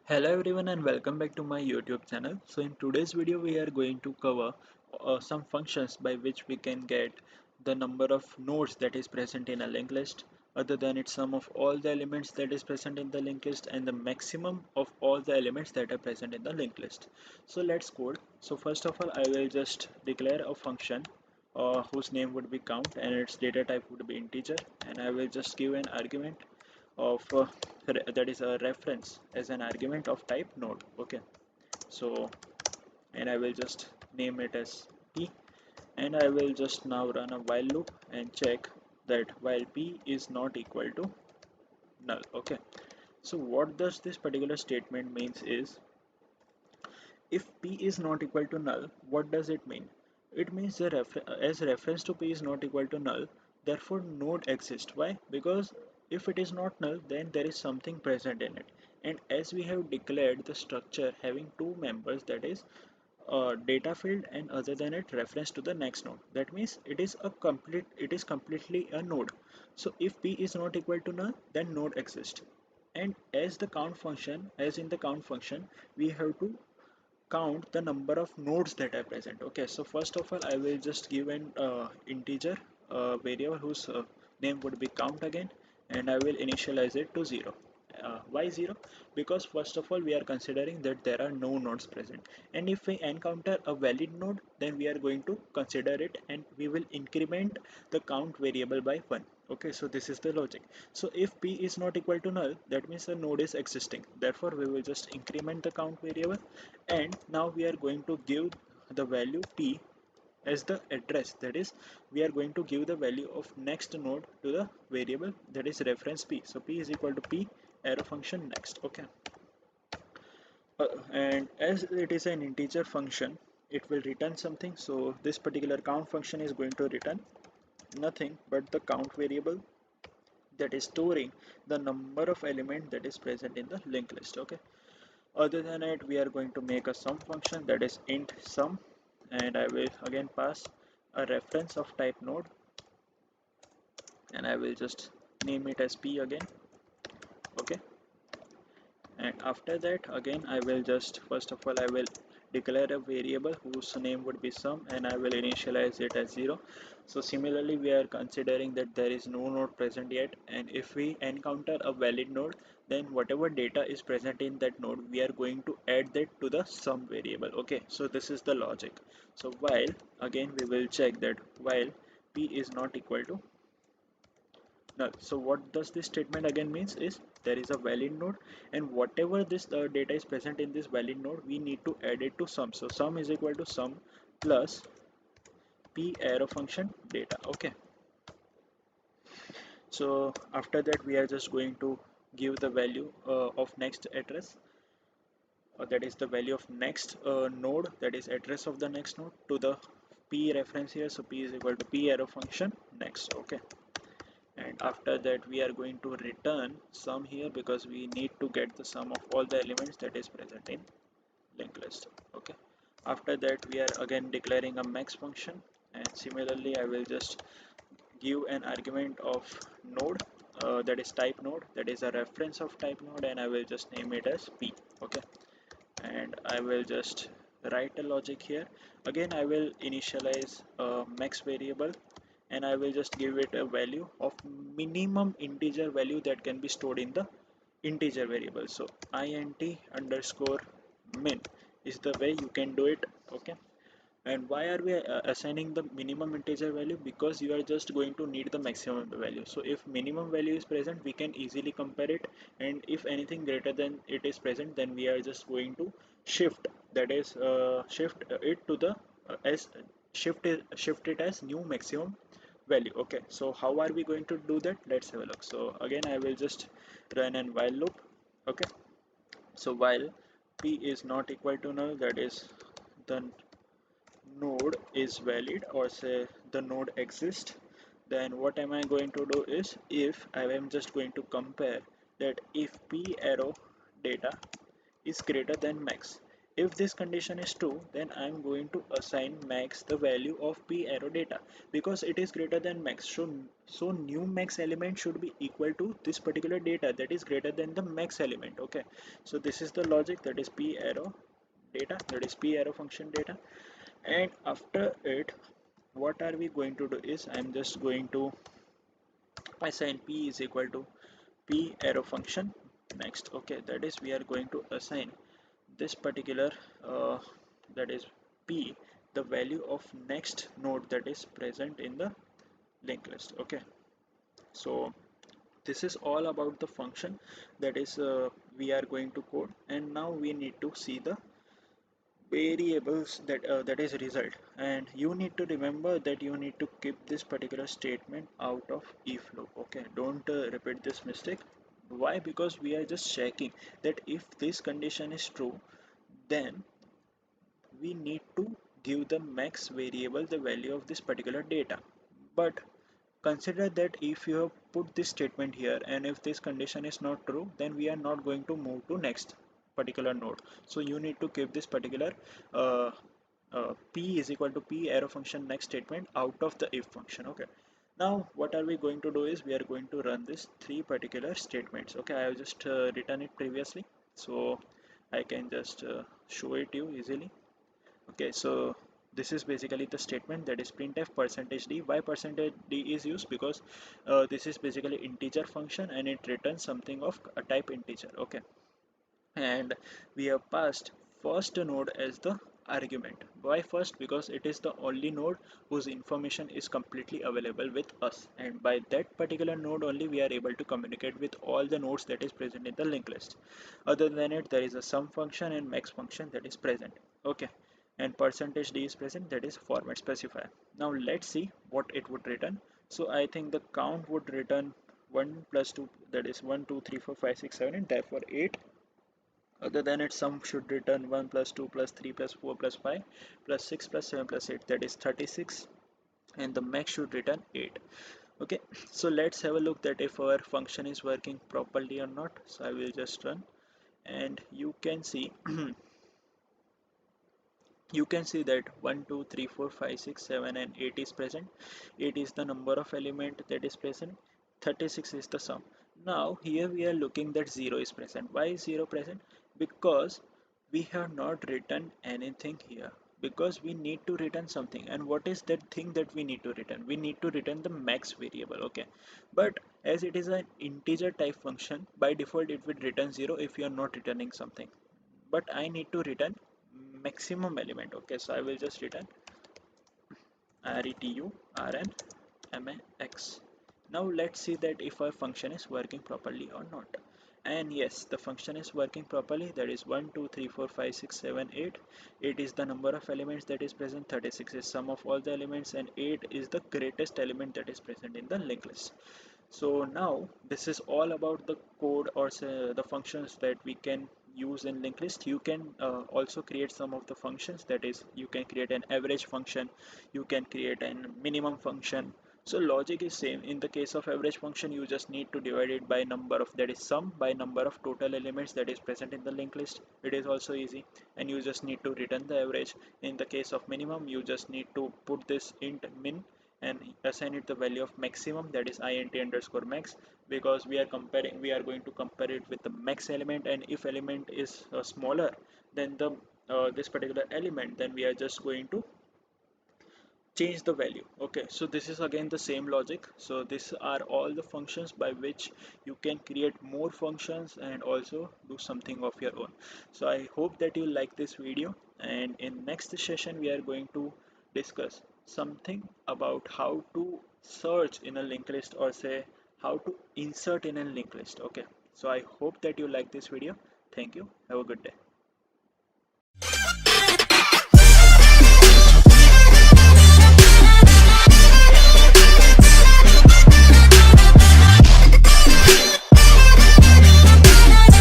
Hello everyone and welcome back to my YouTube channel. So in today's video we are going to cover some functions by which we can get the number of nodes that is present in a linked list, other than its sum of all the elements that is present in the linked list and the maximum of all the elements that are present in the linked list. So let's code. So first of all I will just declare a function whose name would be count and its data type would be integer, and I will just give an argument of that is a reference as an argument of type node. Okay, so and I will just name it as p, and I will just now run a while loop and check that while p is not equal to null. Okay, so what does this particular statement means is, if p is not equal to null, what does it mean? It means the as reference to p is not equal to null, therefore node exists. Why? Because if it is not null, then there is something present in it. And as we have declared the structure having two members, that is data field and other than it reference to the next node, that means it is completely a node. So if p is not equal to null, then node exists. And as in the count function, we have to count the number of nodes that are present. Okay, so first of all I will just give an integer variable whose name would be count again, and I will initialize it to 0. Why 0? Because first of all we are considering that there are no nodes present, and if we encounter a valid node, then we are going to consider it and we will increment the count variable by 1. Okay, so this is the logic. So if p is not equal to null, that means the node is existing, therefore we will just increment the count variable, and now we are going to give the value p as the address, that is we are going to give the value of next node to the variable that is reference p. So p is equal to p arrow function next. Okay, and as it is an integer function, it will return something. So this particular count function is going to return nothing but the count variable that is storing the number of element that is present in the linked list. Okay, other than it, we are going to make a sum function, that is int sum, and I will again pass a reference of type node, and I will just name it as p again. Okay, and after that again I will just first of all I will declare a variable whose name would be sum, and I will initialize it as 0. So similarly we are considering that there is no node present yet, and if we encounter a valid node, then whatever data is present in that node, we are going to add that to the sum variable. Okay, so this is the logic. So while again we will check that while p is not equal to null. So what does this statement again means is, there is a valid node, and whatever this data is present in this valid node, we need to add it to sum. So sum is equal to sum plus p arrow function data. Okay, so after that we are just going to give the value of next address, that is the value of next node, that is address of the next node, to the p reference here. So p is equal to p arrow function next. Okay, and after that we are going to return sum here because we need to get the sum of all the elements that is present in linked list. Okay, after that we are again declaring a max function, and similarly I will just give an argument of node, that is type node, that is a reference of type node, and I will just name it as p. Okay, and I will just write a logic here. Again I will initialize a max variable, and I will just give it a value of minimum integer value that can be stored in the integer variable. So int underscore min is the way you can do it. Okay, and why are we assigning the minimum integer value? Because you are just going to need the maximum value. So if minimum value is present, we can easily compare it, and if anything greater than it is present, then we are just going to shift, that is shift it to the as shift it as new maximum value. Okay, so how are we going to do that? Let's have a look. So again I will just run an while loop. Okay, so while p is not equal to null, that is the node is valid, or say the node exists, then what am I going to do is, if I am just going to compare that if p arrow data is greater than max, If this condition is true, then I'm going to assign max the value of p arrow data because it is greater than max. So new max element should be equal to this particular data that is greater than the max element. Okay, so this is the logic, that is p arrow data, that is p arrow function data. And after it, what are we going to do is I'm just going to assign p is equal to p arrow function next. Okay, that is we are going to assign this particular that is p the value of next node that is present in the linked list. Okay, so this is all about the function that is we are going to code, and now we need to see the variables that is result. And you need to remember that you need to keep this particular statement out of if loop. Okay, don't repeat this mistake. Why? Because we are just checking that if this condition is true, then we need to give the max variable the value of this particular data. But consider that if you have put this statement here and if this condition is not true, then we are not going to move to next particular node. So you need to keep this particular uh, p is equal to p arrow function next statement out of the if function. Okay, now what are we going to do is we are going to run this three particular statements. Okay, I have just written it previously, so I can just show it you easily. Okay, so this is basically the statement, that is printf percentage d. Why percentage d is used? Because this is basically integer function and it returns something of a type integer. Okay, and we have passed first node as the argument. Why first? Because it is the only node whose information is completely available with us, and by that particular node only we are able to communicate with all the nodes that is present in the linked list. Other than it, there is a sum function and max function that is present. Okay, and percentage d is present, that is format specifier. Now let's see what it would return. So I think the count would return 1 plus 2, that is 1 2 3 4 5 6 7, and therefore 8. Other than it, sum should return 1 plus 2 plus 3 plus 4 plus 5 plus 6 plus 7 plus 8, that is 36, and the max should return 8. Okay, so let's have a look that if our function is working properly or not. So I will just run, and you can see you can see that 1 2 3 4 5 6 7 and 8 is present. 8 is the number of element that is present, 36 is the sum. Now here we are looking that 0 is present. Why is 0 present? Because we have not written anything here, because we need to return something. And what is that thing that we need to return? We need to return the max variable. Okay, but as it is an integer type function, by default it will return 0 if you are not returning something. But I need to return maximum element. Okay, so I will just return return Now let's see that if our function is working properly or not. And yes, the function is working properly. That is 1 2 3 4 5 6 7 8. 8 is the number of elements that is present, 36 is sum of all the elements, and 8 is the greatest element that is present in the linked list. So now this is all about the code, or say the functions that we can use in linked list. You can also create some of the functions, that is you can create an average function, you can create an minimum function. So logic is same. In the case of average function, you just need to divide it by number of, that is sum, by number of total elements that is present in the linked list. It is also easy, and you just need to return the average. In the case of minimum, you just need to put this int min and assign it the value of maximum, that is int underscore max, because we are going to compare it with the max element, and if element is smaller than the this particular element, then we are just going to change the value. Okay, so this is again the same logic. So these are all the functions by which you can create more functions and also do something of your own. So I hope that you like this video, and in next session we are going to discuss something about how to search in a linked list, or say how to insert in a linked list. Okay, so I hope that you like this video. Thank you, have a good day.